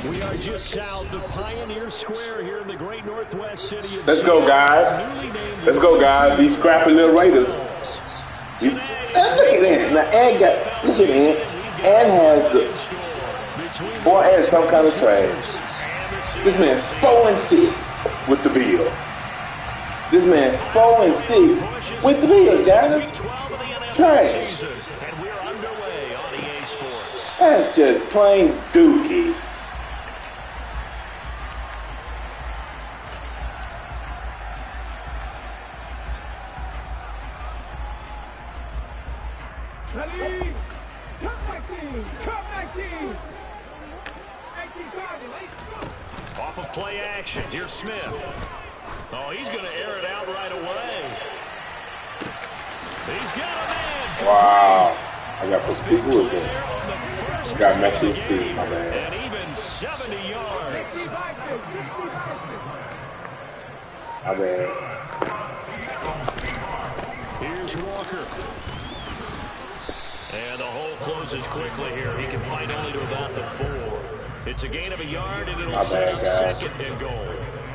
We are just south of Pioneer Square here in the great northwest city of Let's go, guys. Let's go, guys. These scrappy little Raiders. Look at him. Now, look at him. And has the boy has some kind of trash. This man 4-6 with the Bills. This man 4-6 with the Bills, guys. Trash. That's just plain dookie. Off of play action, here's Smith. Oh, he's going to air it out right away. He's got a man. Wow. I got to speed. Who is that? Got Messi speed, my man. And even 70 yards. My bad. Here's Walker. And the hole closes quickly here. He can fight only to about the 4. It's a gain of a yard, and it'll set up second and goal.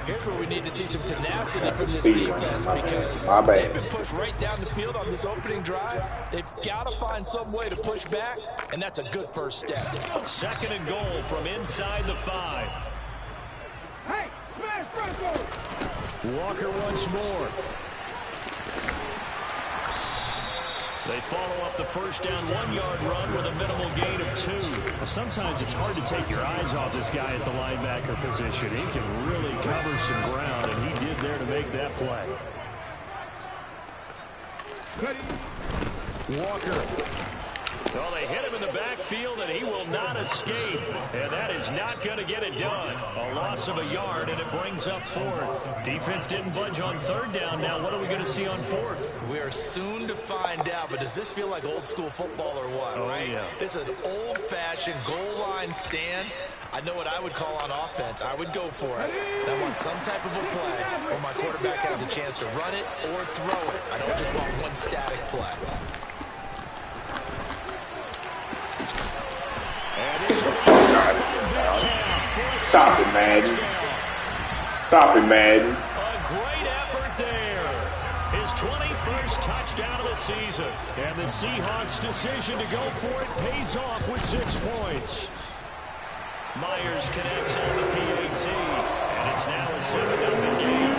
Here's where we need to see some tenacity from this defense because they've been pushed right down the field on this opening drive. They've got to find some way to push back, and that's a good first step. Second and goal from inside the 5. Hey, Walker once more. They follow up the first down 1-yard run with a minimal gain of 2. Well, sometimes it's hard to take your eyes off this guy at the linebacker position. He can really cover some ground, and he did there to make that play. Walker. Well, they hit him in the backfield, and he will not escape. And that is not going to get it done. A loss of a yard, and it brings up 4th. Defense didn't budge on 3rd down. Now, what are we going to see on 4th? We are soon to find out, but does this feel like old school football or what, right? Yeah. This is an old-fashioned goal line stand. I know what I would call on offense. I would go for it. I want some type of a play where my quarterback has a chance to run it or throw it. I don't just want one static play. Stop it, Madden. Stop it, Madden. A great effort there. His 21st touchdown of the season. And the Seahawks' decision to go for it pays off with 6 points. Myers connects on the PAT. And it's now a 7-0 game.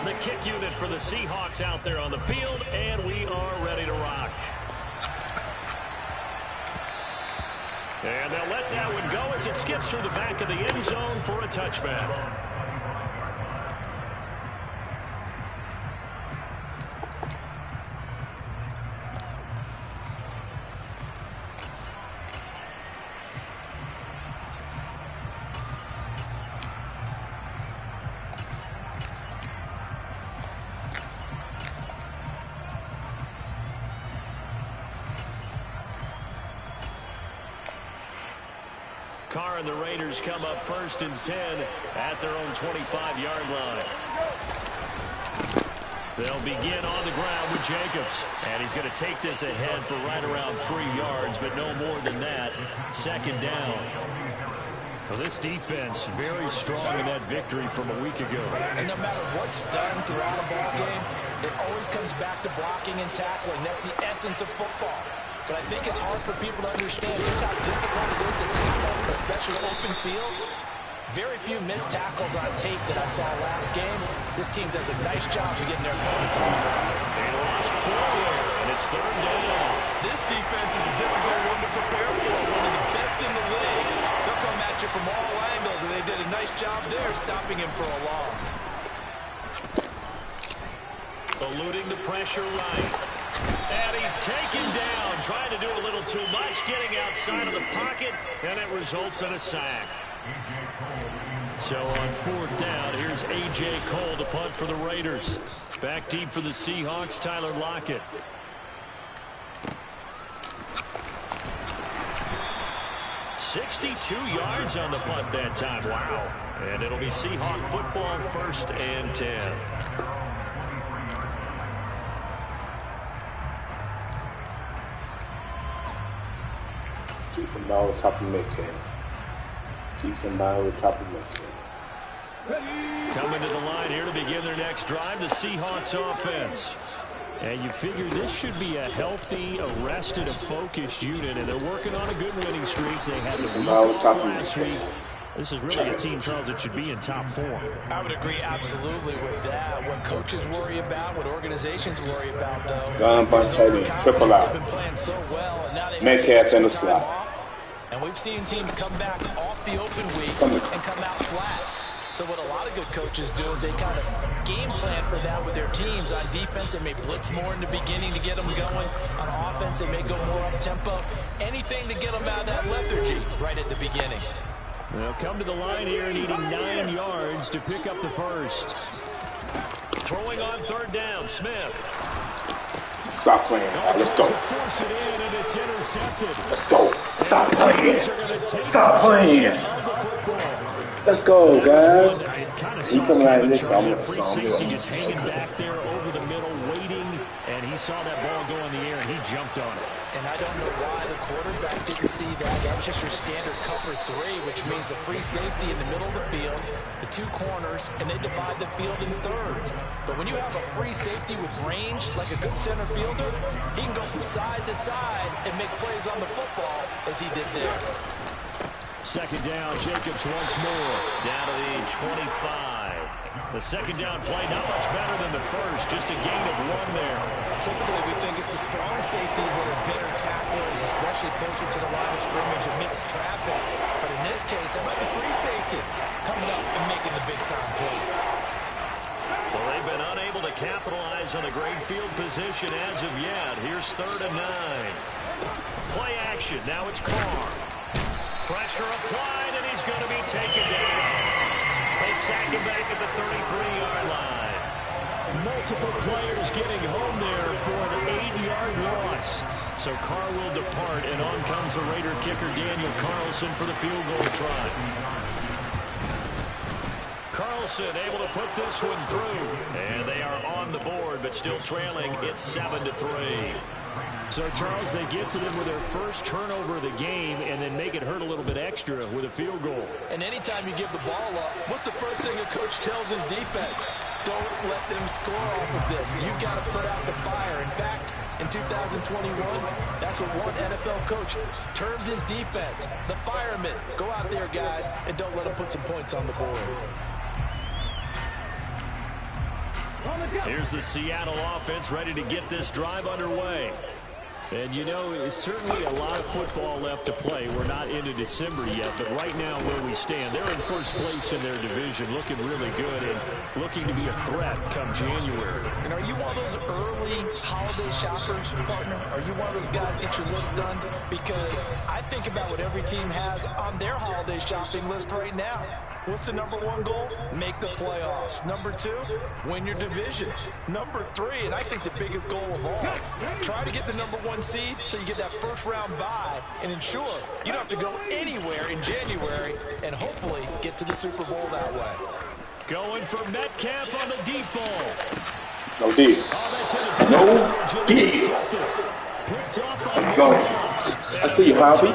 The kick unit for the Seahawks out there on the field, and we are ready to rock. And they'll let that one go as it skips through the back of the end zone for a touchback. Carr and the Raiders come up 1st and 10 at their own 25-yard line. They'll begin on the ground with Jacobs. And he's going to take this ahead for right around 3 yards, but no more than that. 2nd down. Well, this defense very strong in that victory from a week ago. And no matter what's done throughout a ball game, it always comes back to blocking and tackling. That's the essence of football. But I think it's hard for people to understand just how difficult it is to tackle, especially open field. Very few missed tackles on tape that I saw last game. This team does a nice job of getting their opponents on the ground. They lost 4 there, and it's 3rd down. This defense is a difficult one to prepare for. One of the best in the league. They'll come at you from all angles, and they did a nice job there stopping him for a loss. Eluding the pressure right. And he's taken down, trying to do a little too much, getting outside of the pocket, and it results in a sack. So on 4th down, here's A.J. Cole to punt for the Raiders. Back deep for the Seahawks, Tyler Lockett. "62 yards on the punt that time. Wow. And it'll be Seahawk football, 1st and 10. Keep somebody on top of Metcalf. Keep somebody on top of Metcalf. Coming to the line here to begin their next drive, the Seahawks offense. And you figure this should be a healthy, arrested, a focused unit, and they're working on a good winning streak. They had the week off last week. This is really a team, Charles, that should be in top form. I would agree absolutely with that. What coaches worry about, what organizations worry about, though. Gun bunch tight, triple out. So well, and Metcalf in the slot. And we've seen teams come back off the open week and come out flat. So what a lot of good coaches do is they kind of game plan for that with their teams. On defense, they may blitz more in the beginning to get them going. On offense, they may go more up-tempo. Anything to get them out of that lethargy right at the beginning. They'll come to the line here needing 9 yards to pick up the first. Throwing on third down, Smith. Stop playing. Right, let's go. Force it in, and it's intercepted. Let's go. Stop playing. Stop playing. Let's go, guys. He coming out of this, so I'm going to just hanging back there over the middle, waiting, and he saw that ball go in the air, and he jumped on it. And I don't know why the quarterback didn't see that. That was just your standard cover 3, which means the free safety in the middle of the field, the 2 corners, and they divide the field in thirds. But when you have a free safety with range, like a good center fielder, he can go from side to side and make plays on the football as he did there. Second down, Jacobs once more. Down to the 25. The second down play, not much better than the first, just a gain of 1 there. Typically, we think it's the strong safeties that are better tacklers, especially closer to the line of scrimmage amidst traffic. But in this case, how about the free safety coming up and making the big-time play? So they've been unable to capitalize on a great field position as of yet. Here's 3rd and 9. Play action. Now it's Carr. Pressure applied, and he's going to be taken down. They sack him back at the 33-yard line. Multiple players getting home there for an 8-yard loss. So Carr will depart, and on comes the Raider kicker Daniel Carlson for the field goal try. Carlson able to put this one through. And they are on the board, but still trailing. It's 7-3. So, Charles, they get to them with their first turnover of the game and then make it hurt a little bit extra with a field goal. And anytime you give the ball up, what's the first thing a coach tells his defense? Don't let them score off of this. You've got to put out the fire. In fact, in 2021, that's what one NFL coach termed his defense. The firemen. Go out there, guys, and don't let them put some points on the board. Here's the Seattle offense ready to get this drive underway. And, you know, it's certainly a lot of football left to play. We're not into December yet, but right now where we stand, they're in first place in their division, looking really good and looking to be a threat come January. And are you one of those early holiday shoppers, partner? Are you one of those guys get your list done? Because I think about what every team has on their holiday shopping list right now. What's the #1 goal? Make the playoffs. #2, win your division. #3, and I think the biggest goal of all, try to get the #1 seed so you get that first-round bye and ensure you don't have to go anywhere in January and hopefully get to the Super Bowl that way. Going for Metcalf on the deep ball. No D. No D. Let's go. I see you, Poppy.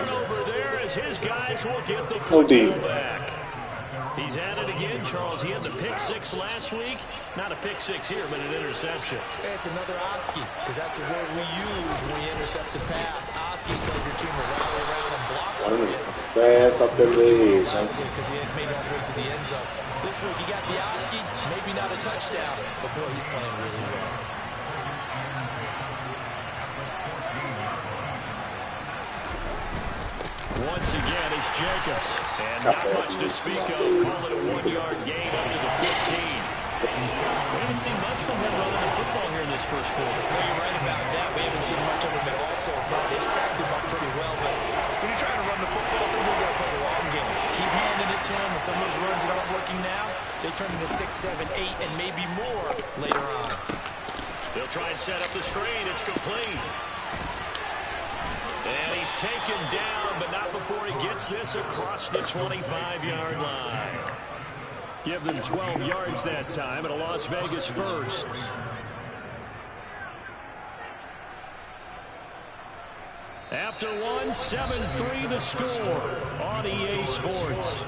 No D. He's at it again, Charles. He had the pick 6 last week. Not a pick 6 here, but an interception. It's another Oski, because that's the word we use when we intercept the pass. Oski tells your team to rally around and block. Pass up the legs. That's good, because he had made it all the way to the end zone. This week he got the Oski, maybe not a touchdown, but boy, he's playing really well. Once again, it's Jacobs. And not much to speak of. Call it a 1-yard gain up to the 15. We haven't seen much from him running the football here in this first quarter. No, you're right about that. We haven't seen much of him at all so far. They stacked him up pretty well, but when you're trying to run the football, sometimes you got to play the long game. Keep handing it to him, and some of those runs that aren't working now, they turn into 6, 7, 8, and maybe more later on. They'll try and set up the screen. It's complete. And he's taken down, but not before he gets this across the 25-yard line. Give them 12 yards that time, and a Las Vegas first. After one, 7-3 the score on EA Sports.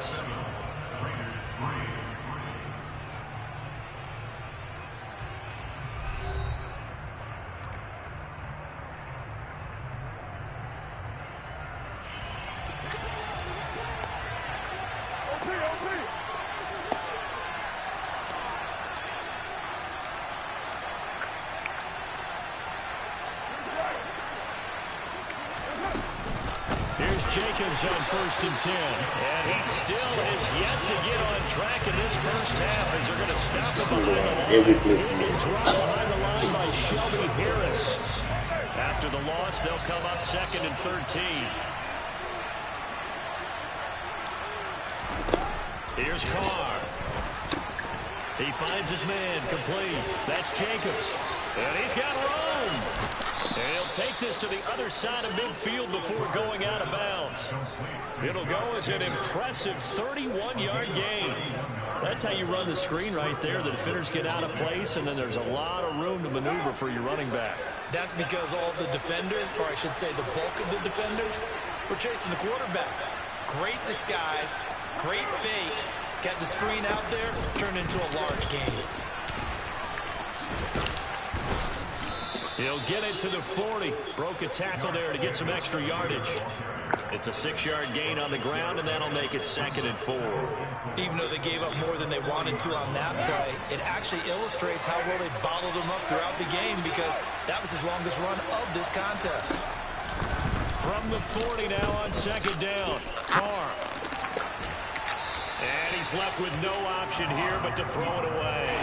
Jacobs on 1st and 10. And he still has yet to get on track in this first half as they're going to stop him behind the line. It's right behind the line by Shelby Harris. After the loss, they'll come up 2nd and 13. Here's Carr. He finds his man complete. That's Jacobs. And he's got room. And he'll take this to the other side of midfield before going out of bounds. It'll go as an impressive 31-yard gain. That's how you run the screen right there. The defenders get out of place, and then there's a lot of room to maneuver for your running back. That's because all the defenders, or I should say the bulk of the defenders, were chasing the quarterback. Great disguise, great fake. Got the screen out there, turned into a large gain. He'll get it to the 40. Broke a tackle there to get some extra yardage. It's a 6-yard gain on the ground, and that'll make it 2nd and 4. Even though they gave up more than they wanted to on that play, it actually illustrates how well they bottled them up throughout the game because that was his longest run of this contest. From the 40 now on 2nd down. Carr. And he's left with no option here but to throw it away.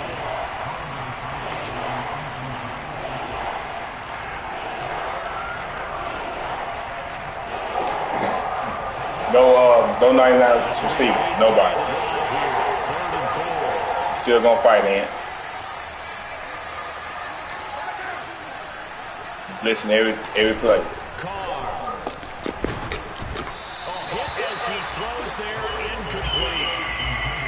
No 99 receiver. Nobody. Still gonna fight, Ant. Listen every play. Carr. Hit as he throws there, incomplete.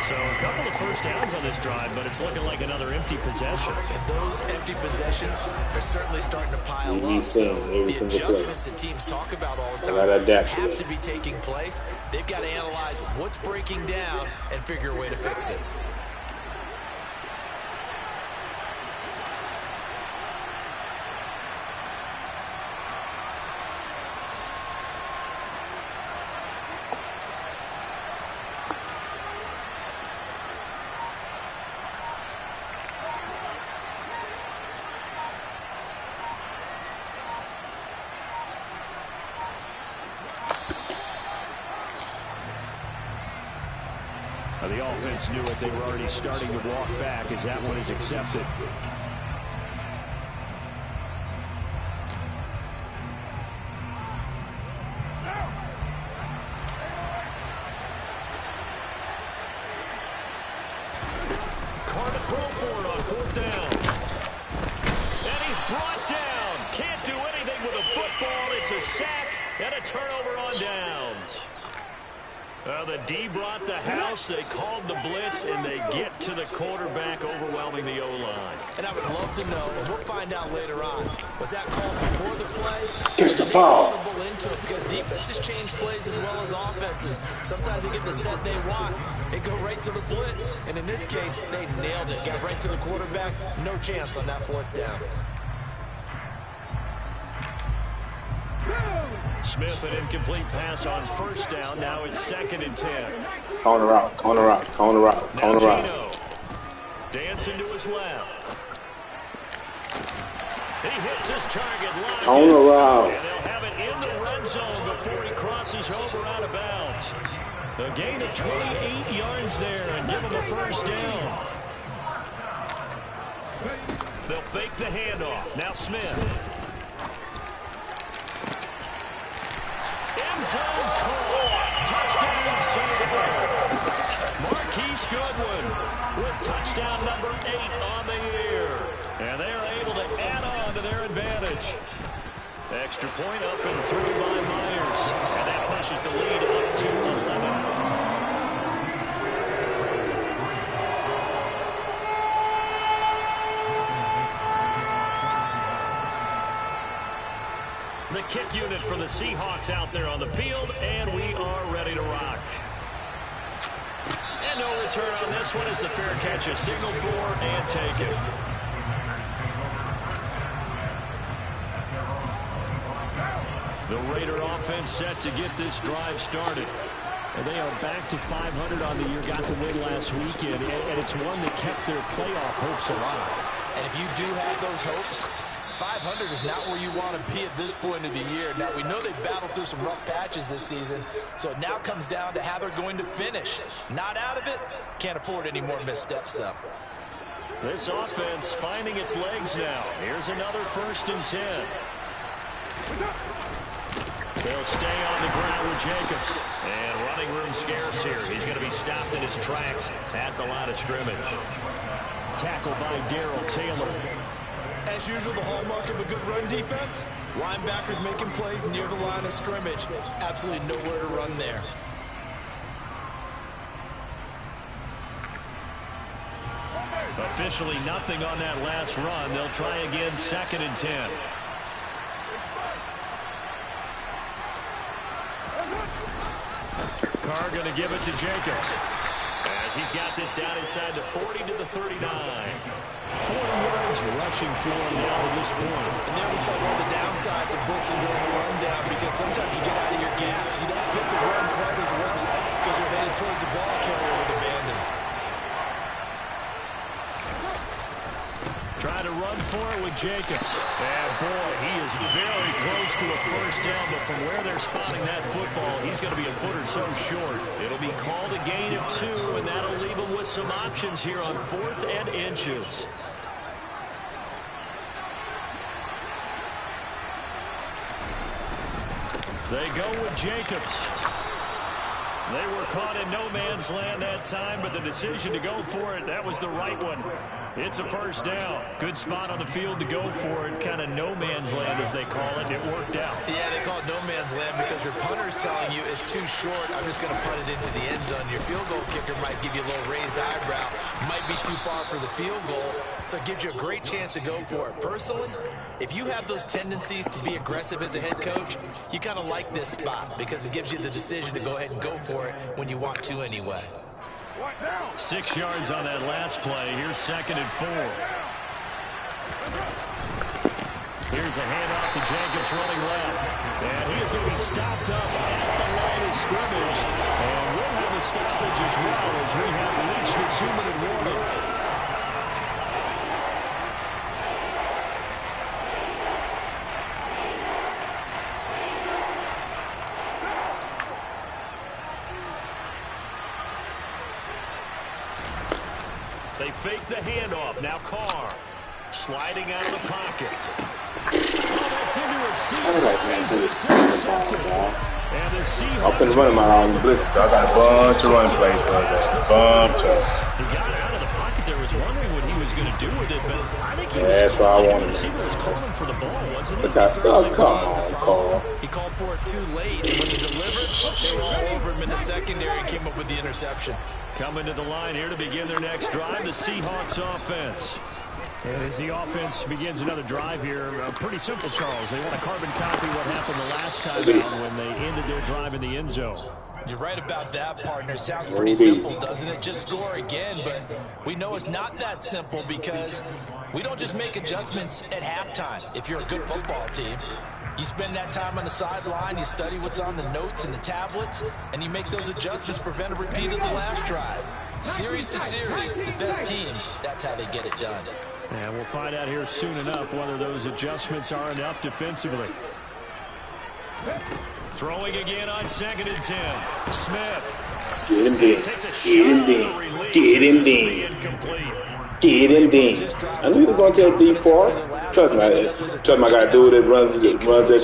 So a couple of first downs on this drive, but it's looking like another empty possession. And those empty possessions are certainly starting to pile up. So the adjustments that teams talk about all the time have to be taking place. They've got to analyze what's breaking down and figure a way to fix it. The offense knew it. They were already starting to walk back as that one is accepted. Carr to throw for it on 4th down. And he's brought down. Can't do anything with a football. It's a sack and a turnover on downs. The D brought the house. They called the blitz, and they get to the quarterback, overwhelming the O-line. And I would love to know, and we'll find out later on, was that called before the play? Catch the ball. Into it because defenses change plays as well as offenses. Sometimes they get the set they want. They go right to the blitz. And in this case, they nailed it. Got right to the quarterback. No chance on that 4th down. Smith, an incomplete pass on 1st down. Now it's 2nd and 10. Corner out. Dancing to his left. He hits his target. Corner out. And they'll have it in the red zone before he crosses over out of bounds. A gain of 28 yards there and give him a 1st down. They'll fake the handoff. Now Smith. End zone caught. Touchdown Sabre. Marquise Goodwin with touchdown number 8 on the year. And they're able to add on to their advantage. Extra point up and through by Myers. And that pushes the lead up to 11. The kick work unit for the Seahawks out there on the field, and we are ready to rock. And no return on this one as the fair catch is signaled for and taken. The Raider offense set to get this drive started. And they are back to 500 on the year, got the win last weekend, and it's one that kept their playoff hopes alive. And if you do have those hopes, 500 is not where you want to be at this point of the year. Now, we know they've battled through some rough patches this season, so it now comes down to how they're going to finish. Not out of it, can't afford any more missteps, though. This offense finding its legs now. Here's another 1st and 10. They'll stay on the ground with Jacobs. And running room scarce here. He's going to be stopped in his tracks at the line of scrimmage. Tackled by Darrell Taylor. As usual, the hallmark of a good run defense, linebackers making plays near the line of scrimmage. Absolutely nowhere to run there. Officially nothing on that last run. They'll try again, 2nd and 10. Carr going to give it to Jacobs. As he's got this down inside the 40 to the 39. 40 yards rushing for him now to this point. And there we saw one of the downsides of blitzing during a rundown, because sometimes you get out of your gaps. You don't fit the run quite as well because you're headed towards the ball carrier with abandon. Try to run for it with Jacobs. And boy, he is very close to a 1st down, but from where they're spotting that football, he's going to be a foot or so short. It'll be called a gain of 2, and that'll leave him with some options here on 4th and inches. They go with Jacobs. They were caught in no man's land that time, but the decision to go for it, that was the right one. It's a 1st down. Good spot on the field to go for it. Kind of no man's land, as they call it, and it worked out. Yeah, they call it no man's land because your punter's telling you it's too short. I'm just going to punt it into the end zone. Your field goal kicker might give you a little raised eyebrow. Might be too far for the field goal, so it gives you a great chance to go for it. Personally, if you have those tendencies to be aggressive as a head coach, you kind of like this spot because it gives you the decision to go ahead and go for it when you want to anyway. 6 yards on that last play. Here's 2nd and 4. Here's a handoff to Jacobs running left. And he is going to be stopped up at the line of scrimmage. And we'll have a stoppage as well as we have reached the 2-minute warning. They fake the handoff. Now Carr sliding out of the pocket. Oh, that's into a and the Seahawks. I've been running my own blitz. I got a bunch of run plays for that. Bunch of. He got out of the pocket there. Was wondering what he was going to do with it, but I think he that's what I wanted. The receiver was calling for the ball, wasn't he? Oh, come on, Carl. He called for it too late, and when he delivered, they were all over him in the secondary and came up with the interception. Coming to the line here to begin their next drive, the Seahawks offense. And as the offense begins another drive here, pretty simple, Charles. They want to carbon copy what happened the last time out when they ended their drive in the end zone. You're right about that, partner. Sounds pretty simple, doesn't it? Just score again, but we know it's not that simple because we don't just make adjustments at halftime if you're a good football team. You spend that time on the sideline, you study what's on the notes and the tablets, and you make those adjustments, prevent a repeat of the last drive. Series to series, the best teams, that's how they get it done. And we'll find out here soon enough whether those adjustments are enough defensively. Throwing again on 2nd and 10. Smith. Get him in. Get him in. Get him in. Get him in. I knew you were going to tell D4. Trust me, I got a dude that runs that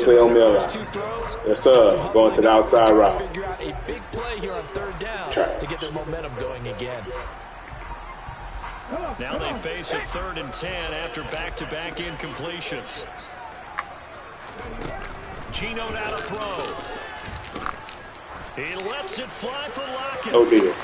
play on me a lot. Yes, sir. Going to the outside route. Figure out a big play here on 3rd down to get their momentum going again. Now they face a 3rd and 10 after back-to-back incompletions. Geno now to throw. He lets it fly for Lockett. No deal.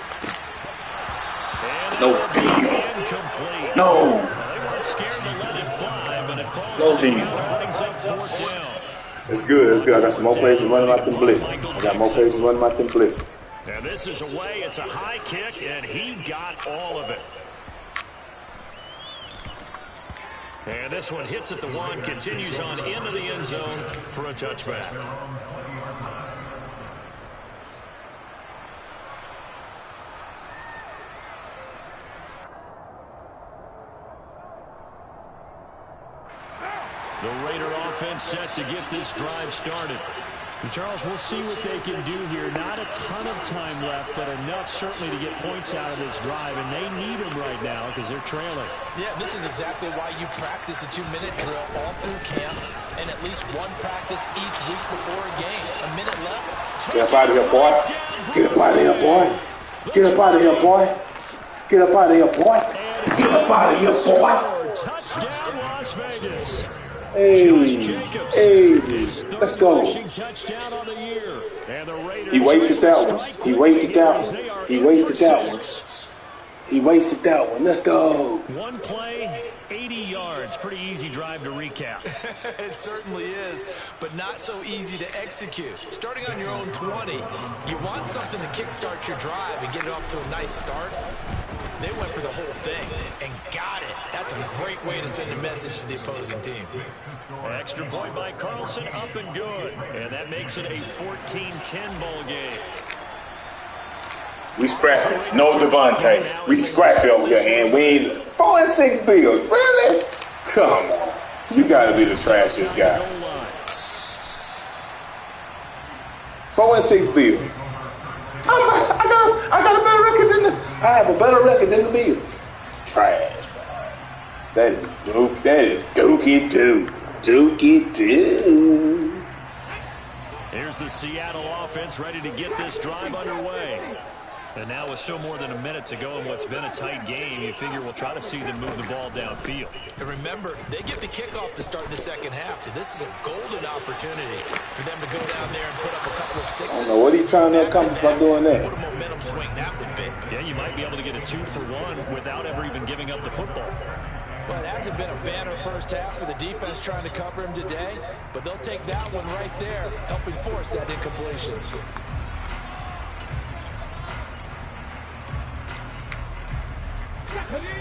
No deal. Incomplete. No. They weren't scared to let it fly, but it falls. No deal. Brings up 4th down. It's good. It's good. I got some more plays running out them blitzes. I got more plays running out them blitzes. And this is away. It's a high kick, and he got all of it. And this one hits at the 1, continues on into the end zone for a touchback. The Raider offense set to get this drive started. And Charles, we'll see what they can do here. Not a ton of time left, but enough certainly to get points out of this drive, and they need them right now because they're trailing. Yeah, this is exactly why you practice a 2-minute drill all through camp and at least one practice each week before a game. A minute left. Get up out of here, boy. Get up out of here, boy. Get up out of here, boy. Get up out of here, boy. Get up out of here, boy. Touchdown, Las Vegas. Hey, let's go. Touchdown on the year. And the Raiders He wasted that one. He wasted that one. He wasted that one. He wasted that one. Let's go. One play, 80 yards. Pretty easy drive to recap. It certainly is, but not so easy to execute. Starting on your own 20, you want something to kickstart your drive and get it off to a nice start. They went for the whole thing and got it. That's a great way to send a message to the opposing team. Extra point by Carlson, up and good. And that makes it a 14-10 ball game. We scrapping. No Devontae. We scrapping over here, and we ain't 4-6 Bills. Really? Come on. You gotta be the trashiest guy. 4-6 Bills. I got a better record than I have a better record than the Bills. Trash. That is Dookie 2. Dookie 2. Here's the Seattle offense ready to get this drive underway. And now with still more than a minute to go in what's been a tight game, you figure we'll try to see them move the ball downfield. And remember, they get the kickoff to start the second half, so this is a golden opportunity for them to go down there and put up a couple of sixes. I don't know what he's trying to accomplish by doing that. What a momentum swing that would be. Yeah, you might be able to get a 2-for-1 without ever even giving up the football. Well, it hasn't been a banner first half for the defense trying to cover him today, but they'll take that one right there, helping force that incompletion.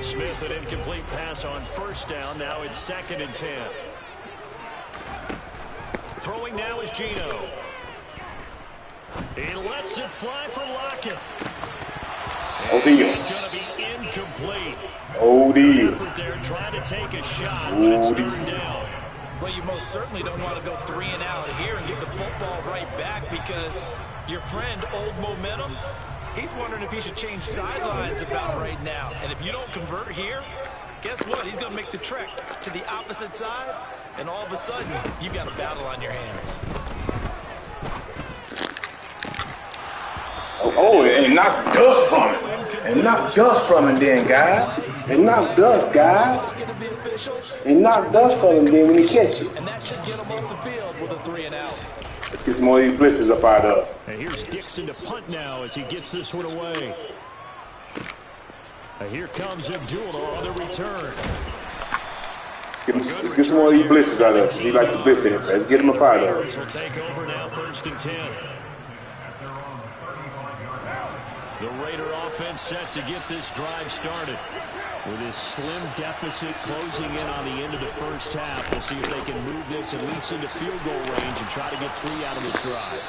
Smith, an incomplete pass on first down. Now it's 2nd and 10. Throwing now is Geno. He lets it fly for Lockett. Oh, deal. Going to be incomplete. Oh, deal. Effort there trying to take a shot, but it's third down. Well, you most certainly don't want to go 3 and out here and give the football right back because your friend, Old Momentum, he's wondering if he should change sidelines about right now. And if you don't convert here, guess what? He's going to make the trek to the opposite side, and all of a sudden, you've got a battle on your hands. Oh, and knock dust from it. And knock dust from him then, guys. And knock dust, guys. And knock dust from him then when he catch it. And that should get him off the field with a 3 and out. Let's get some more of these blitzes up out of. And here's Dixon to punt now as he gets this one away. And here comes Abdullah on the return. Let's get some more of these blitzes out of because he like the blitz him. Let's get him up out of. Will take over now, 1st and 10. The Raider offense set to get this drive started. With his slim deficit closing in on the end of the first half, we'll see if they can move this at least into field goal range and try to get 3 out of this drive.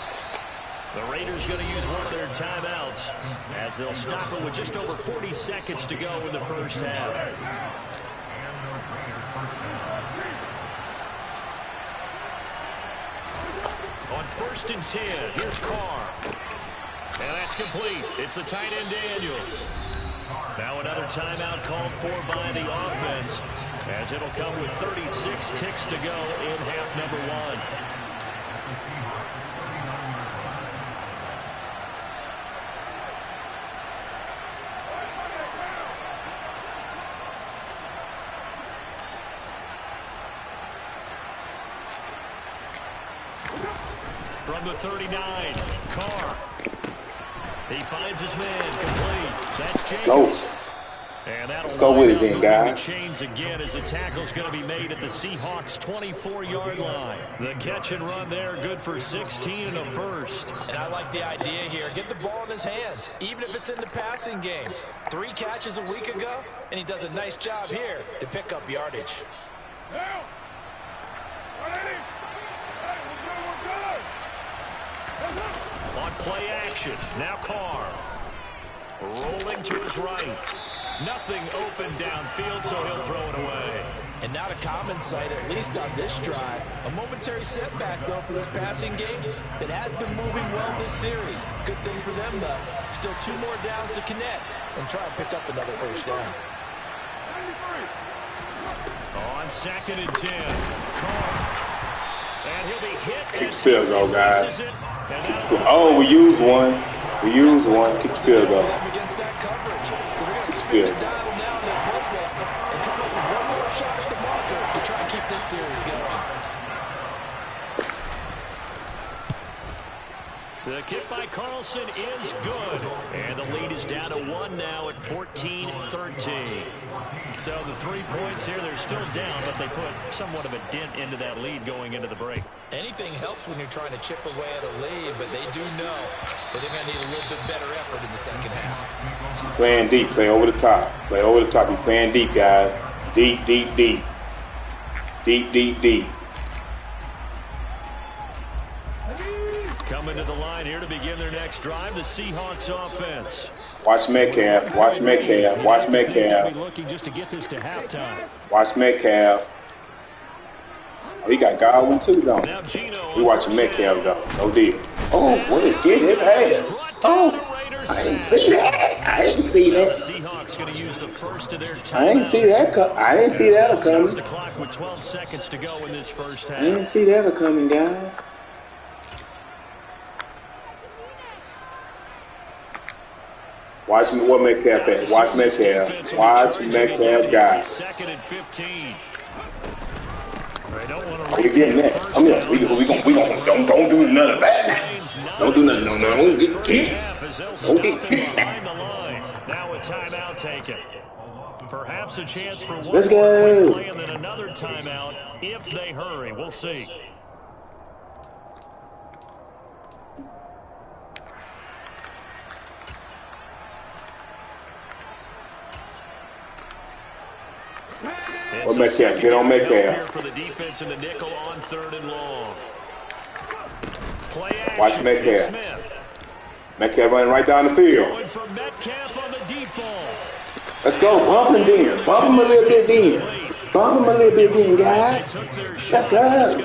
The Raiders going to use one of their timeouts as they'll stop it with just over 40 seconds to go in the first half. On 1st and 10, here's Carr. And that's complete. It's the tight end Daniels. Now another timeout called for by the offense as it'll come with 36 ticks to go in half number 1. From the 39, Carr. He finds his man complete. That's Jacobs. And let's go with it then, guys. Chains again as the tackle's going to be made at the Seahawks 24-yard line. The catch and run there, good for 16 and a first. And I like the idea here. Get the ball in his hands, even if it's in the passing game. 3 catches a week ago, and he does a nice job here to pick up yardage. On play action, now Carr. Rolling to his right. Nothing open downfield, so he'll throw it away. And not a common sight, at least on this drive. A momentary setback, though, for this passing game that has been moving well this series. Good thing for them, though. Still 2 more downs to connect and try and pick up another first down. On 2nd and 10, Carr. And he'll be hit. Kick field goal, guys. Oh, we used one. We used one. Kick field goal. Against that coverage. So they're going to spin the dial down their playbook and come up with one more shot at the marker to try and keep this series going. The kick by Carlson is good. And the lead is down to 1 now at 14-13. So the 3 points here, they're still down, but they put somewhat of a dent into that lead going into the break. Anything helps when you're trying to chip away at a lead, but they do know that they're going to need a little bit better effort in the second half. Playing deep, play over the top. Play over the top. You're playing deep, guys. Deep, deep, deep. Deep, deep, deep. Coming to the line here to begin their next drive, the Seahawks offense. Watch Metcalf. Watch Metcalf. Watch Metcalf. Looking just to get this to halftime. Watch Metcalf. Oh, he got Godwin too, though. We watching Metcalf, though. No deal. Oh, what did get his ass? Oh, I didn't see that. I didn't see that. Seahawks going to use the first of their timeouts. I didn't see that. I didn't see that coming. The clock with 12 seconds to go in this first half. I didn't see that coming, guys. Watch me. What Metcalf at? Watch Metcalf. Watch Metcalf, guys. 2nd and 15. Oh, we getting that. Come here. We don't do none of that. Don't do nothing. No, don't get kicked. Don't get kicked. Now a timeout taken. Perhaps a chance for one Let's go. play and then another timeout if they hurry. We'll see. What Metcalf? Get on Metcalf. For the defense in the nickel on 3rd and long. Play action. Watch Metcalf. Metcalf running right down the field. Going for Metcalf on the deep ball. Let's go. Bump him then. Bump him a little bit then. Bump him a little bit then, guys. Let's go.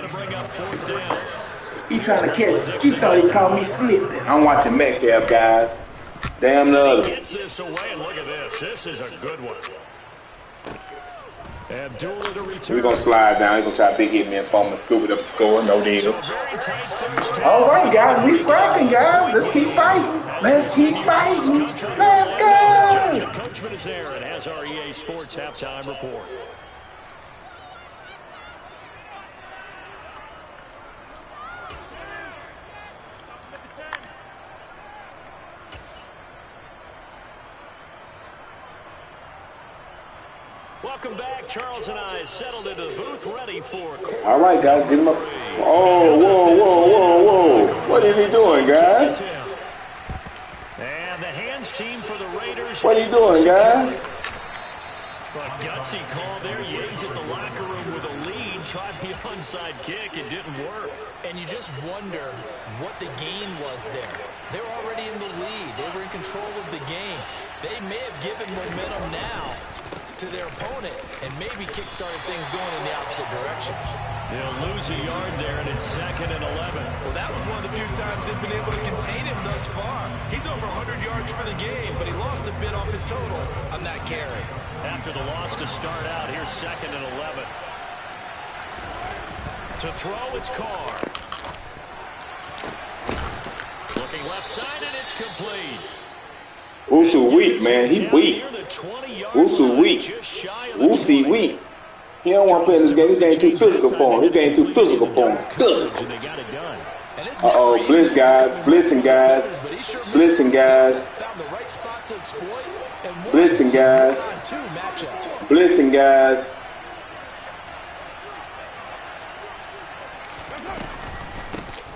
He trying to catch it. He thought he caught me slipping. I'm watching Metcalf, guys. Damn the other. Gets this away, and look at this. This is a good one. Abdullah to return. We're going to slide down. He's going to try to big hit me and form and scoop it up the score. No deal. All right, guys. We scrapping, guys. Let's keep fighting. Let's keep fighting. Let's go. Coachman is there and has our EA Sports halftime report. Welcome back. Charles and I settled into the booth ready for. All right, guys, get him up. Oh, whoa, whoa, whoa, whoa. What is he doing, guys? And the hands team for the Raiders. What are you doing, guys? But gutsy call there. Yates at the locker room with a lead. Tried the onside kick. It didn't work. And you just wonder what the gain was there. They're already in the lead. They were in control of the game. They may have given momentum now to their opponent and maybe kick-started things going in the opposite direction. They'll lose a yard there, and it's 2nd and 11. Well, that was one of the few times they've been able to contain him thus far. He's over 100 yards for the game, but he lost a bit off his total on that carry. After the loss to start out, here's 2nd and 11. To throw, it's Carr. Looking left side, and it's complete. Wusu weak, man. He weak. Wusu weak. Wusu weak. He don't want to play in this game. This game too physical for him. This game too physical for him. Uh-oh. Blitz, guys. Blitzing, guys. Blitzing, guys. found the right spot to exploit. And blitzing, guys. Blitzing, guys.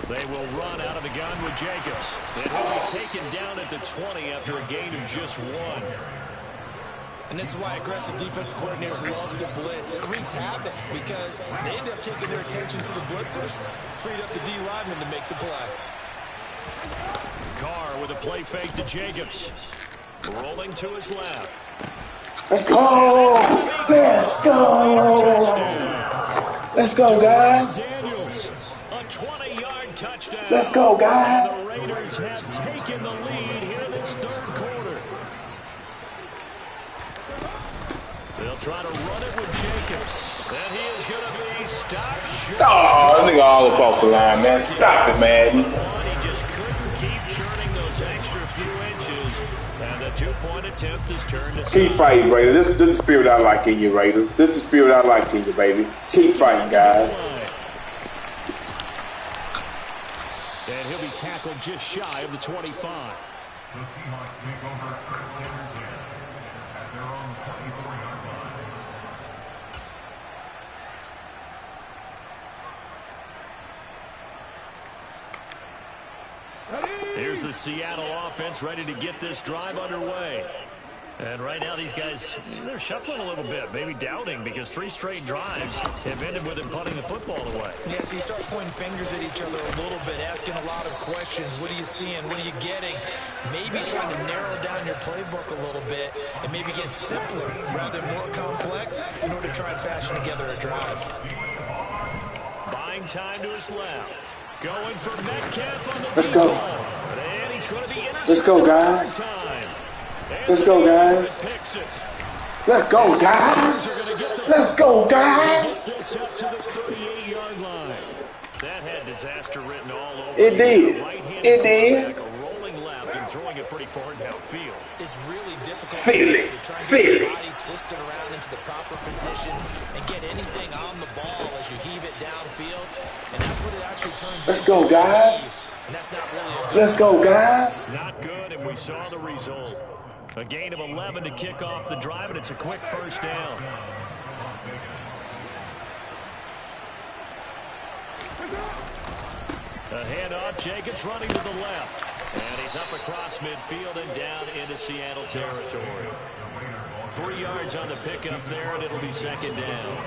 They will run out of the gun with Jacobs. And he'll be taken down at the 20 after a gain of just 1. And this is why aggressive defensive coordinators love to blitz. It wreaks havoc because they end up taking their attention to the blitzers, freed up the D lineman to make the play. Carr with a play fake to Jacobs. Rolling to his left. Let's go! Let's go! Let's go, guys! Daniels, a 20-yard touchdown. Let's go, guys! The Raiders have taken the lead here in this third quarter. They'll try to run it with Jacobs. And he is going to be stopped short. Oh, nigga all across the line, man. Stop it, man. He just couldn't keep churning those extra few inches. And the two-point attempt is turned to keep fighting, Raiders. This is the spirit I like in you, Raiders. This is the spirit I like in you, baby. Keep fighting, guys. And he'll be tackled just shy of the 25. The Seahawks make over Chris Anderson at their own 24-yard line. Here's the Seattle offense ready to get this drive underway. And right now these guys, they're shuffling a little bit, maybe doubting, because 3 straight drives have ended with them punting the football away. Yeah, so you start pointing fingers at each other a little bit, asking a lot of questions. What are you seeing? What are you getting? Maybe trying to narrow down your playbook a little bit and maybe get simpler rather than more complex in order to try and fashion together a drive. Buying time to his left. Going for Metcalf on the Let's go. And he's going to be Let's go, guys. Let's go, guys. Let's go, guys. Let's go, guys. That had disaster written all over. It did. It did. Rolling left and throwing it pretty far downfield. It's really difficult Feel it. to try Feel to get it. your body twisted around into the proper position and get anything on the ball as you heave it downfield. And that's what it actually turns Let's into. go, guys. And that's not really a good Let's go, guys. Not good, and we saw the result. A gain of 11 to kick off the drive, and it's a quick first down. A handoff, Jacobs running to the left. And he's up across midfield and down into Seattle territory. 3 yards on the pickup there, and it'll be second down.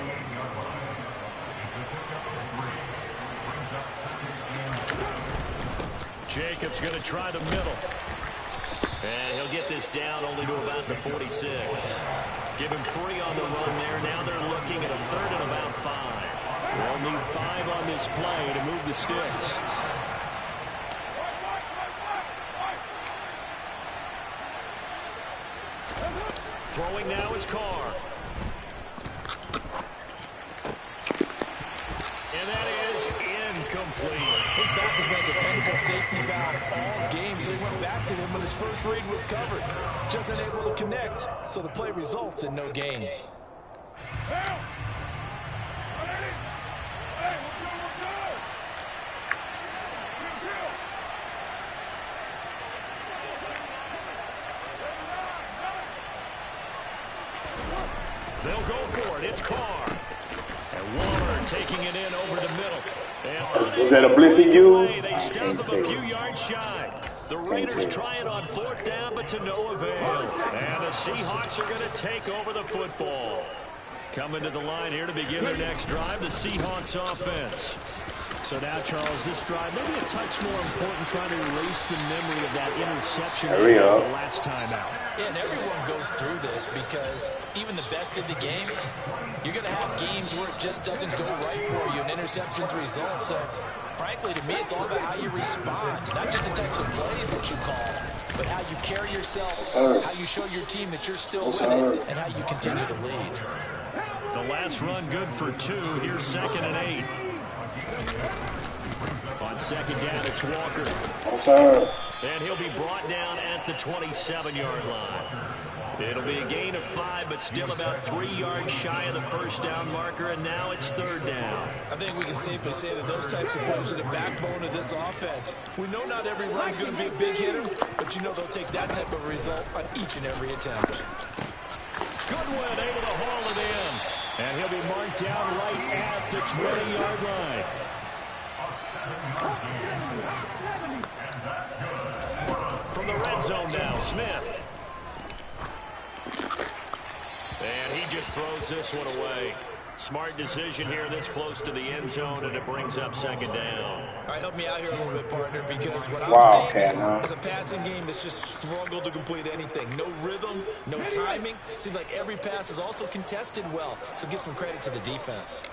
Jacobs going to try the middle. And he'll get this down only to about the 46. Give him 3 on the run there. Now they're looking at a third and about 5. They'll need 5 on this play to move the sticks. Throwing now is Carr. And that is incomplete. His back has been a dependable safety valve all game, so he went back to him when his first read was covered. Just unable to connect, so the play results in no gain. They'll go for it. It's Carr. And Waller taking it in over the middle. And Was that a blitz he used? they stop him a few yards shy. The Raiders try it on 4th down, but to no avail. And the Seahawks are going to take over the football. Coming to the line here to begin their next drive, the Seahawks offense. So now, Charles, this drive maybe a touch more important, trying to erase the memory of that interception Hurry up. the last time out. Yeah, and everyone goes through this because even the best in the game, you're going to have games where it just doesn't go right for you, and interceptions result. So, frankly, to me, it's all about how you respond, not just the types of plays that you call, but how you carry yourself, how you show your team that you're still with it, and how you continue to lead. The last run good for 2. Here's 2nd and 8. On 2nd down, it's Walker. Yes, sir. And he'll be brought down at the 27-yard line. It'll be a gain of 5, but still about 3 yards shy of the first down marker, and now it's 3rd down. I think we can safely say that those types of plays are the backbone of this offense. We know not every run's going to be a big hitter, but you know they'll take that type of result on each and every attempt. Goodwin able to haul it in, and he'll be marked down right at the 20-yard line. From the red zone now, Smith. And he just throws this one away. Smart decision here this close to the end zone, and it brings up 2nd down. All right, help me out here a little bit, partner, because what I'm seeing is a passing game that's just struggled to complete anything. No rhythm, no timing. Seems like every pass is also contested well, so give some credit to the defense.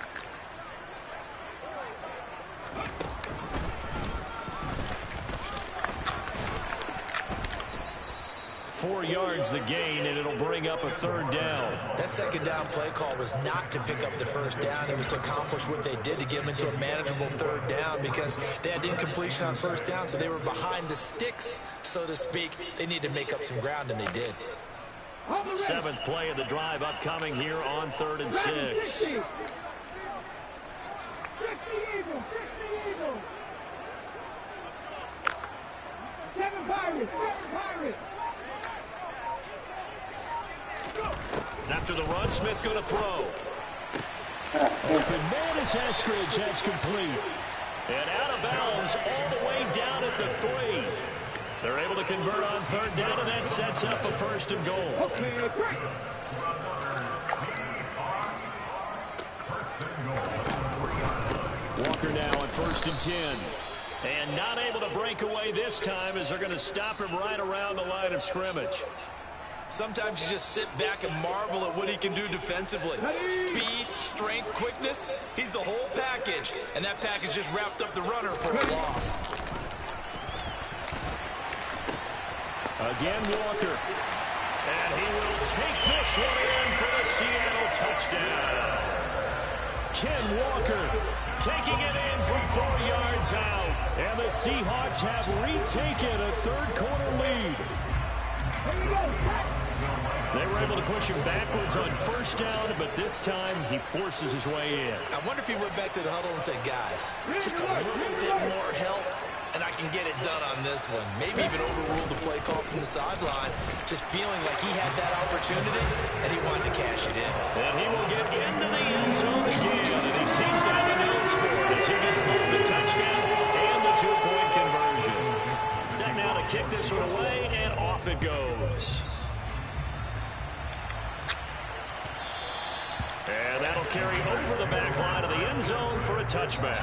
4 yards the gain, and it'll bring up a 3rd down. That 2nd down play call was not to pick up the 1st down. It was to accomplish what they did to get them into a manageable 3rd down because they had incompletion on 1st down, so they were behind the sticks, so to speak. They needed to make up some ground, and they did. 7th play of the drive upcoming here on 3rd and 6. After the run, Smith going to throw. Open man is Eskridge. That's complete. And out of bounds all the way down at the 3. They're able to convert on 3rd down, and that sets up a 1st and goal. Walker now on 1st and 10. And not able to break away this time as they're going to stop him right around the line of scrimmage. Sometimes you just sit back and marvel at what he can do defensively. Speed, strength, quickness. He's the whole package. And that package just wrapped up the runner for a loss. Again, Walker. And he will take this one in for the Seattle touchdown. Ken Walker taking it in from 4 yards out. And the Seahawks have retaken a 3rd quarter lead. They were able to push him backwards on 1st down, but this time he forces his way in. I wonder if he went back to the huddle and said, guys, just a little bit more help, and I can get it done on this one. Maybe even overruled the play call from the sideline, just feeling like he had that opportunity, and he wanted to cash it in. And he will get into the end zone again, and he seems to have a nose for it as he gets both the touchdown and the 2-point conversion. Set now to kick this one away, and off it goes. And that'll carry over the back line of the end zone for a touchback.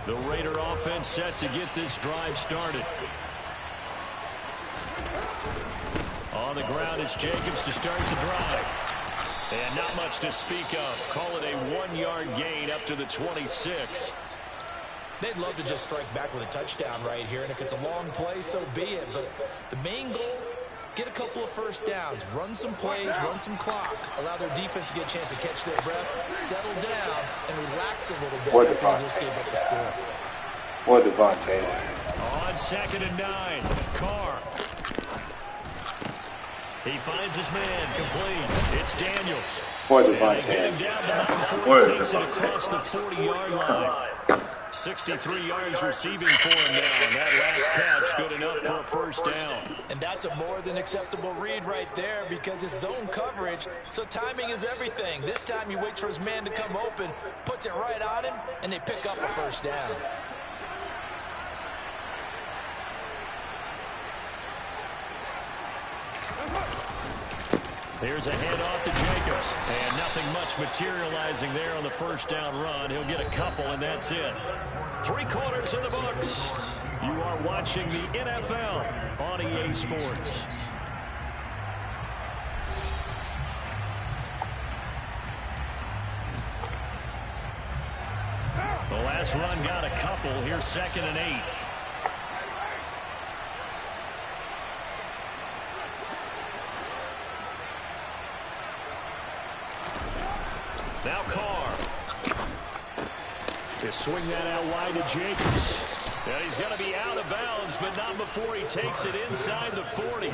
The Raider offense set to get this drive started. On the ground is Jacobs to start the drive. And not much to speak of. Call it a 1-yard gain up to the 26. They'd love to just strike back with a touchdown right here, and if it's a long play, so be it. But the main goal, get a couple of 1st downs, run some plays, run some clock, allow their defense to get a chance to catch their breath, settle down, and relax a little bit after they just gave up the score. What Devontae? On 2nd and 9, Carr. He finds his man complete. It's Daniels. What Devontae? Takes it across the 40-yard line. 63 yards receiving for him now, and that last catch good enough for a 1st down. And that's a more than acceptable read right there because it's zone coverage, so timing is everything. This time he waits for his man to come open, puts it right on him, and they pick up a 1st down. Here's a handoff to Jacobs, and nothing much materializing there on the 1st down run. He'll get a couple, and that's it. 3 quarters in the books. You are watching the NFL on EA Sports. The last run got a couple. Here's 2nd and 8. Now Carr. They swing that out wide to Jacobs. And he's going to be out of bounds, but not before he takes it inside the 40.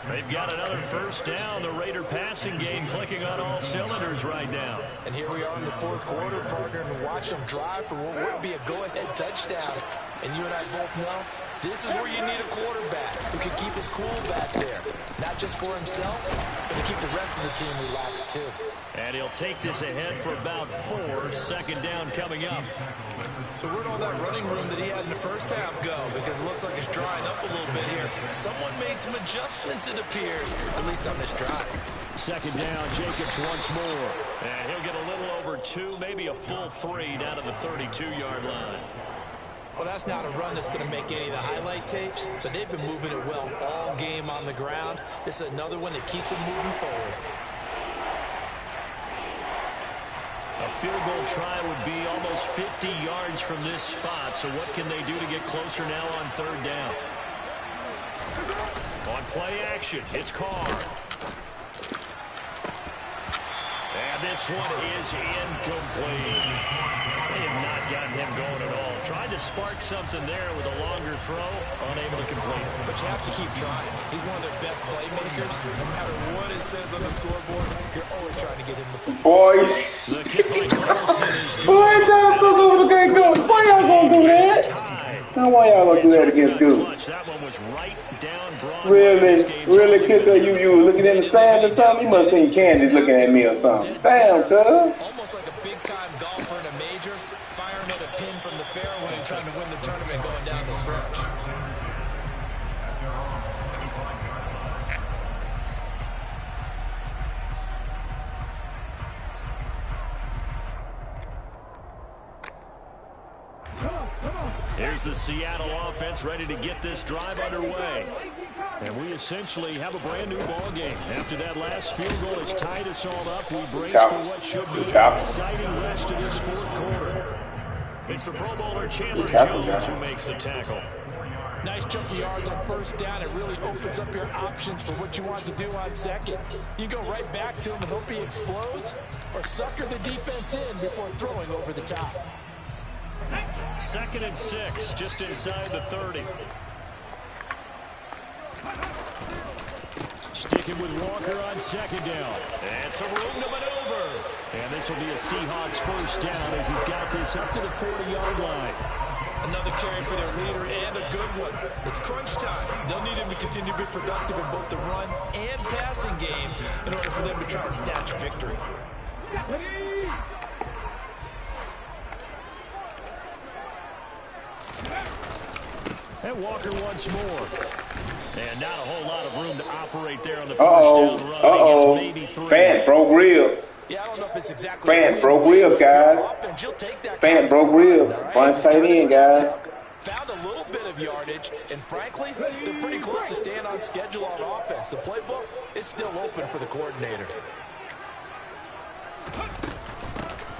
They've got another first down. The Raider passing game clicking on all cylinders right now. And here we are in the fourth quarter, partner, and watch them drive for what would be a go-ahead touchdown. And you and I both know this is where you need a quarterback who can keep his cool back there. Not just for himself, but to keep the rest of the team relaxed too. And he'll take this ahead for about 4. Second down coming up. So where'd all that running room that he had in the first half go? Because it looks like it's drying up a little bit here. Someone made some adjustments, it appears, at least on this drive. Second down, Jacobs once more. And he'll get a little over 2, maybe a full 3 down to the 32-yard line. Well, that's not a run that's going to make any of the highlight tapes, but they've been moving it well all game on the ground. This is another one that keeps them moving forward. A field goal try would be almost 50 yards from this spot, so what can they do to get closer now on third down? On play action, it's Carr. And this one is incomplete. They have not gotten him going at all. Tried to spark something there with a longer throw, unable to complete it. But you have to keep trying. He's one of their best playmakers. No matter what it says on the scoreboard, you're always trying to get him the football. Boy. The kick by Carlson is good. Boy, trying to fuck over the great Goose. Why y'all gonna do that? Now why y'all gonna do that against Goose? That one was right down broad. Really, Kicker, you looking in the stand or something? You must seen Candy looking at me or something. Damn, cuz. Almost like a big-time golfer in a major, firing at a pin from the fairway, trying to win the tournament going down the stretch. Here's the Seattle offense ready to get this drive underway. And we essentially have a brand new ball game. After that last field goal has tied us all up, we brace for what should be an exciting rest of this fourth quarter. It's the Pro Bowler Chandler Jones who makes the tackle. Nice chunk of yards on first down. It really opens up your options for what you want to do on second. You go right back to him and hope he explodes, or sucker the defense in before throwing over the top. 2nd and 6, just inside the 30. Sticking with Walker on second down. And some room to maneuver. And this will be a Seahawks first down as he's got this up to the 40-yard line. Another carry for their leader and a good one. It's crunch time. They'll need him to continue to be productive in both the run and passing game in order for them to try and snatch a victory. And Walker once more. And not a whole lot of room to operate there on the first down run. He gets maybe 3. Fan broke ribs. Yeah, I don't know if it's exactly. Fan broke ribs, guys. Fan broke ribs. Bunch tight end, guys. Found a little bit of yardage, and frankly, they're pretty close to staying on schedule on offense. The playbook is still open for the coordinator.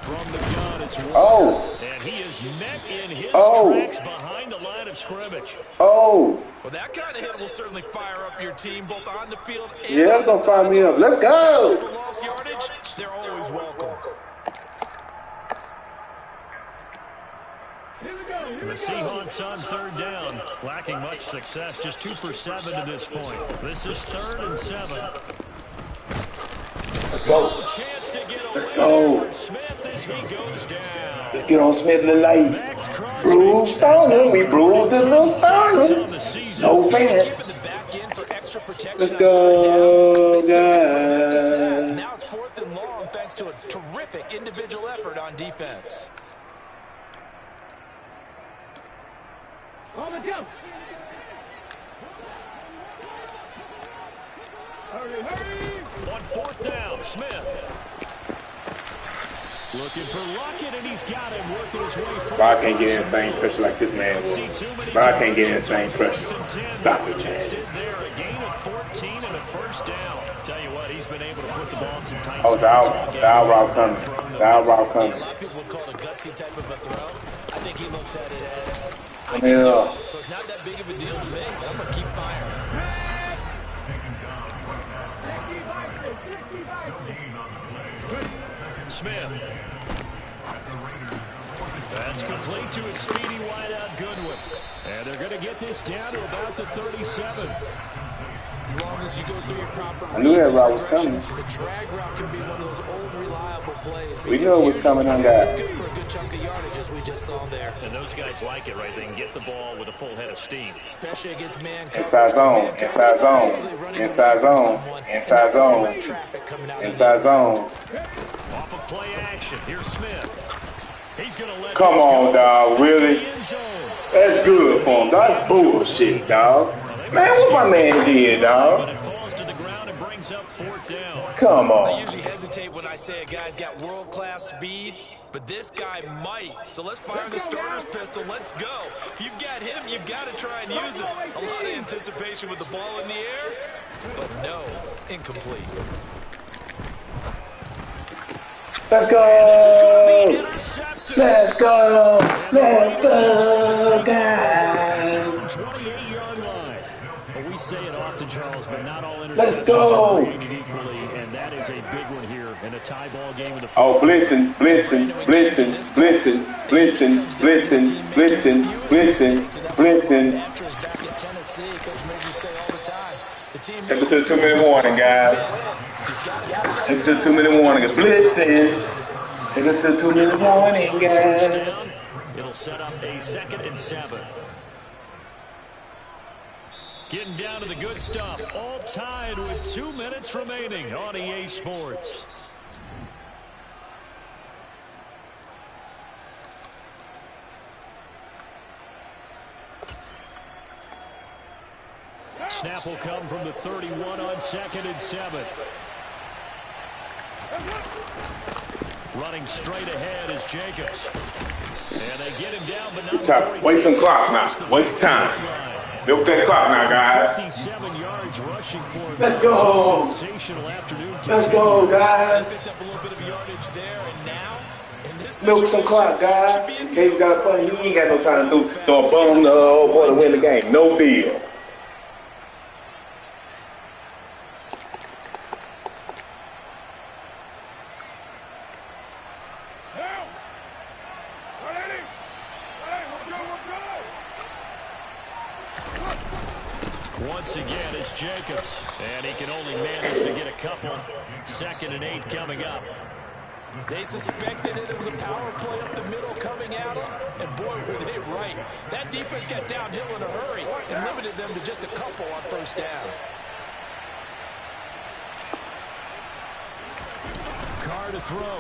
From the gun, it's Walker. And he is met in his tracks behind the line of scrimmage. Well, that kind of hit will certainly fire up your team, both on the field and yeah, it's going to fire me up. Let's go. For lost yardage, they're always welcome. The Seahawks on third down, lacking much success, just 2 for 7 to this point. This is 3rd and 7. Let's go. Chance to get away. Let's go. Smith as he goes down. Let's get on Smith and the lace. Bruised on him. We bruised a little sternum. No fan. Let's go, guys. Now it's 4th and long thanks to a terrific individual effort on defense. On the go. Hurry, hurry. On 4th down, Smith. Looking for Lockett, and he's got him working his way forward. Bob can't get in the same pressure like this man will. Bob can't get in the same pressure. Stop it, man. There, a gain of 14 and a first down. Tell you what, he's been able to put the ball in some tight spots. The out route coming. The out route coming. A lot of people would call it a gutsy type of a throw. I think he looks at it as, so it's not that big of a deal to me, and I'm going to keep firing. Smith. That's complete to a speedy wideout Goodwin. And they're going to get this down to about the 37. As long as you go through your proper I knew that route was coming. The drag route can be one of those old reliable plays. We knew it was coming, huh, guys? It's good for a good chunk of yardage, as we just saw there. And those guys like it, right? They can get the ball with a full head of steam. Especially against man coverage. Inside zone, inside zone, inside zone, inside zone, inside zone. Off of play action. Here's Smith. He's going to let Come on, dog. Really? That's good for him. That's bullshit, dog. Man, what my man did, dog? It falls to the ground and brings up 4th down. Come I on. usually hesitate when I say a guy's got world-class speed, but this guy might. So let's fire the starter's pistol. Let's go. If you've got him, you've got to try and use it. A lot of anticipation with the ball in the air, but no, incomplete. Let's go. Let's go. Let's go, guys. 28-yard line. Well, we say it often, Charles, but not all interceptions Let's go. are created equally, and that is a big one here in a tie ball game in the Oh, blitzing, blitzing, blitzing, blitzing, blitzing, blitzing, blitzing, blitzing, blitzing. After his back in Tennessee, Coach made you say all the time, the team Take us to the 2-minute warning, guys. Take us to the 2-minute warning. It's blitzing. Take us to the 2-minute warning, guys. It'll set up a 2nd and 7. Getting down to the good stuff. All tied with 2 minutes remaining on EA Sports. Snap will come from the 31 on 2nd and 7. Running straight ahead is Jacobs. And they get him down, but not Waste some clock now. Waste time. Milk that clock now, guys. 57 yards rushing for him. Let's go. Sensational afternoon. Let's go, guys. picked up a little bit of yardage there, and now in this Milk some clock, guys. Case got a punch. He ain't got no time to throw a bum to win the game. No deal. Once again, it's Jacobs, and he can only manage to get a couple. 2nd and 8 coming up. They suspected it was a power play up the middle coming at them, and boy, were they right. That defense got downhill in a hurry and limited them to just a couple on 1st down. Carr to throw.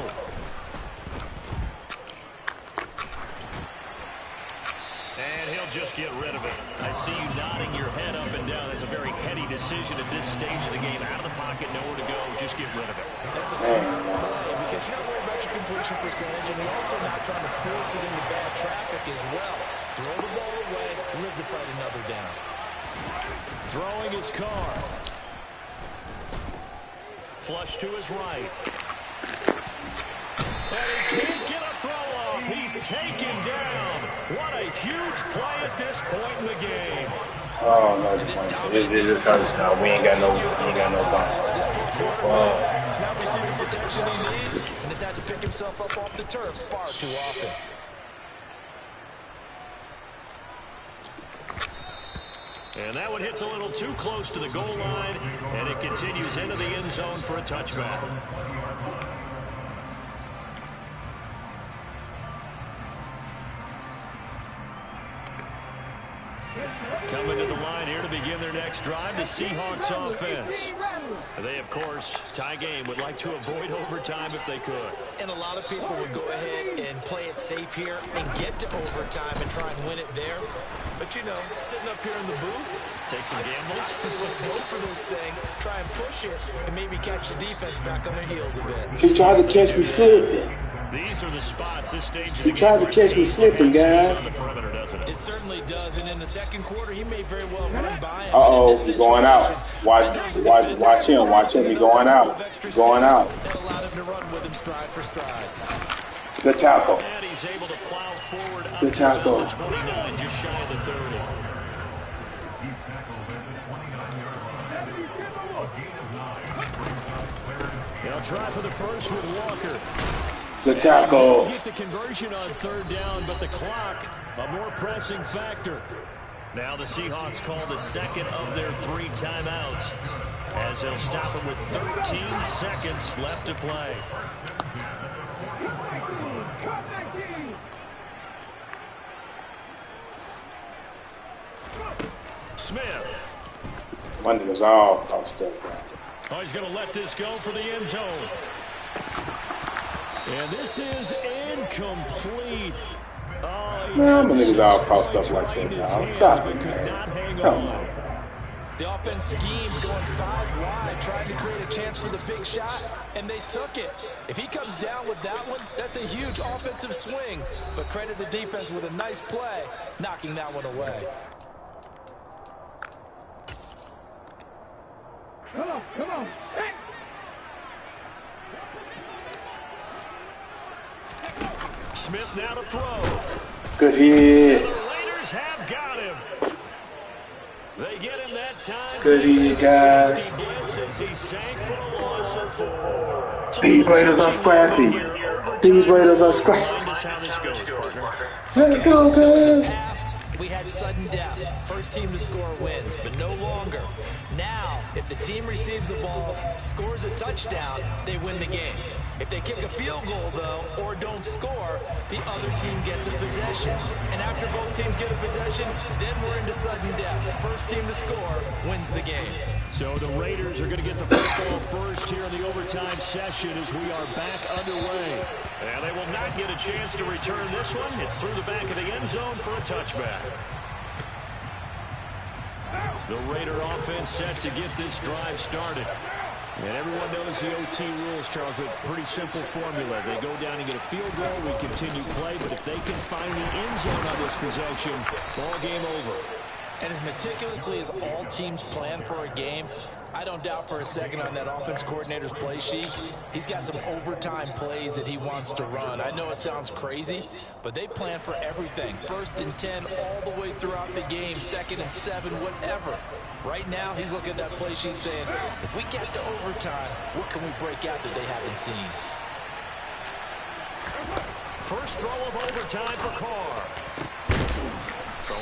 And he'll just get rid of it. I see you nodding your head up and down. That's a very heady decision at this stage of the game. Out of the pocket, nowhere to go. Just get rid of it. That's a smart play because you're not worried about your completion percentage, and you're also not trying to force it into bad traffic as well. Throw the ball away, live to fight another down. Throwing his Carr. Flush to his right. And he can't get a throw off. He's taken down. What a huge play at this point in the game. Oh no, this hurts now. We ain't got no punch. He's not receiving the protection he needs, and has had to pick himself up off the turf far too often. And that one hits a little too close to the goal line, and it continues into the end zone for a touchback. Coming to the line here to begin their next drive, the Seahawks offense. They, of course, tie game, would like to avoid overtime if they could. And a lot of people would go ahead and play it safe here and get to overtime and try and win it there. But, you know, sitting up here in the booth, take some gambles. I say let's go for this thing, try and push it, and maybe catch the defense back on their heels a bit. He tried to catch me slipping. These are the spots this stage of the He tried to catch me slipping, guys. It certainly does, and in the second quarter, he may very well run by him. Uh-oh, he's going out. Watch him. Watch him. He's going out. Going out. That allowed him to run with him stride for stride. Good tackle. And he's able to plow forward. Good tackle. 29, just shy of the 30. He's tackled at the 29-yard line. A gain of 9. They'll try for the first with Walker. Good tackle. Get the conversion on third down, but the clock, a more pressing factor. Now the Seahawks call the second of their 3 timeouts as they'll stop them with 13 seconds left to play. Smith. One nigga's all crossed up. Oh, he's going to let this go for the end zone. And this is incomplete. Oh, Man, my niggas all crossed up like that now. Stop it, man. Come on. The offense schemed going 5 wide, trying to create a chance for the big shot, and they took it. If he comes down with that one, that's a huge offensive swing. But credit the defense with a nice play, knocking that one away. Come on. Hey. Smith now to throw. Good hit. The Raiders have got him. They get him that time. Good hit, guys. These Raiders are scrappy. These Raiders are scrappy. Let's go, guys. We had sudden death. First team to score wins, but no longer. Now, if the team receives the ball, scores a touchdown, they win the game. If they kick a field goal, though, or don't score, the other team gets a possession. And after both teams get a possession, then we're into sudden death. First team to score wins the game. So the Raiders are going to get the football first here in the overtime session as we are back underway. And they will not get a chance to return this one. It's through the back of the end zone for a touchback. The Raider offense set to get this drive started. And everyone knows the OT rules, Charles, but pretty simple formula. They go down and get a field goal, we continue play, but if they can find the end zone on this possession, ball game over. And as meticulously as all teams plan for a game, I don't doubt for a second on that offense coordinator's play sheet, he's got some overtime plays that he wants to run. I know it sounds crazy, but they plan for everything. 1st and 10 all the way throughout the game, 2nd and 7, whatever. Right now, he's looking at that play sheet saying, if we get to overtime, what can we break out that they haven't seen? First throw of overtime for Carr.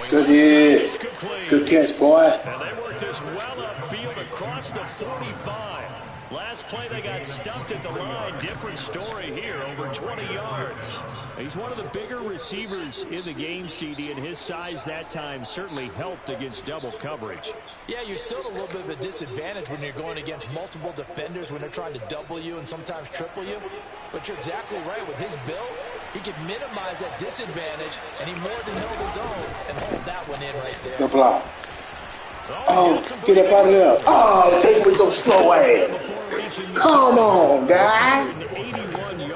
Good hit. Good catch, boy. And they work this well upfield across the 45. Last play they got stumped at the line. Different story here, over 20 yards. He's one of the bigger receivers in the game, CD, and his size that time certainly helped against double coverage. Yeah, you're still at a little bit of a disadvantage when you're going against multiple defenders when they're trying to double you and sometimes triple you. But you're exactly right. With his build, he can minimize that disadvantage, and he more than held his own and hold that one in right there. Good block. Oh, get up out of there. Oh, take with those slow ass. Come on, guys.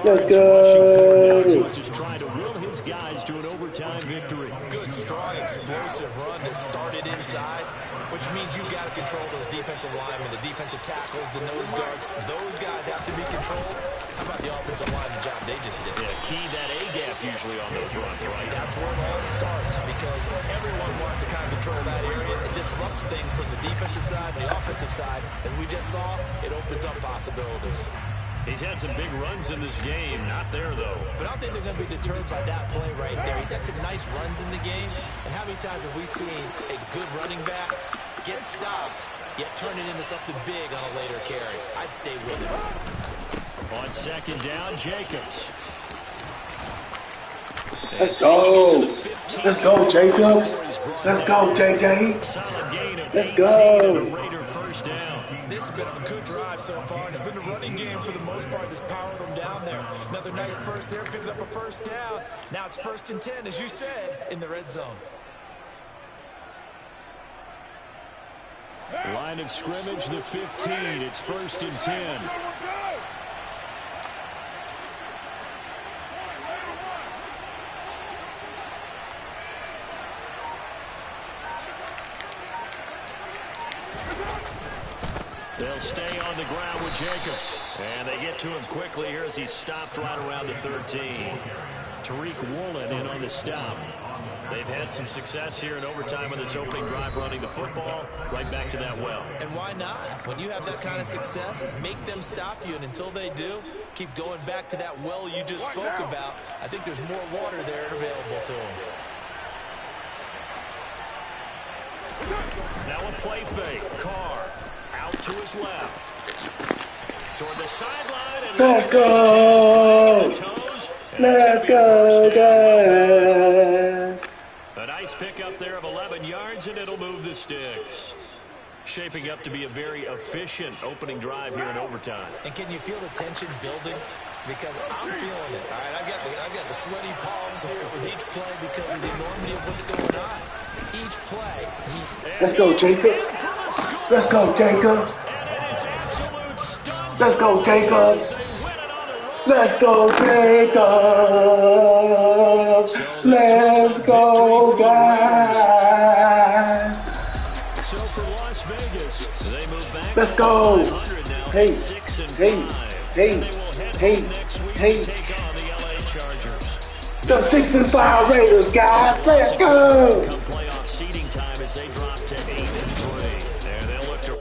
Let's go. Just trying to will his guys to an overtime victory. Good, strong, explosive run that started inside, which means you've got to control those defensive linemen, the defensive tackles, the nose guards. Those guys have to be controlled. How about the offensive line, the job they just did? Yeah, key that A-gap usually on those runs, right? That's where it all starts because everyone wants to kind of control that area. It disrupts things from the defensive side and the offensive side. As we just saw, it opens up possibilities. He's had some big runs in this game. Not there, though. But I don't think they're going to be deterred by that play right there. He's had some nice runs in the game. And how many times have we seen a good running back get stopped, yet turn it into something big on a later carry? I'd stay with it. On 2nd down, Jacobs. Let's go. Let's go, Jacobs. Let's go, JJ. Let's go. Raider first down. This has been a good drive so far. It's been a running game for the most part that's powered them down there. Another nice burst there, picking up a first down. Now it's 1st and 10, as you said, in the red zone. Line of scrimmage, the 15. It's 1st and 10. They'll stay on the ground with Jacobs. And they get to him quickly here as he's stopped right around the 13. Tariq Woolen in on the stop. They've had some success here in overtime on this opening drive running the football. Right back to that well. And why not? When you have that kind of success, make them stop you. And until they do, keep going back to that well you just spoke about. I think there's more water there available to him. Now a play fake. Carr out to his left. Toward the sideline. And let's go! Let's go, guys! A nice pickup there of 11 yards, and it'll move the sticks. Shaping up to be a very efficient opening drive here in overtime. And can you feel the tension building? Because I'm feeling it. All right, I've got the sweaty palms here with each play because of the enormity of what's going on. Each play. Let's go, Jacob. Let's go, Jacob. Let's go, Jacob. Let's go, Jacob. Let's go, guys. So for Las Vegas, they move back. Let's go. Hey, the 6-5 Raiders, guys. Let's go. Come playoff seeding time as they drop to 8-3. There they'll look to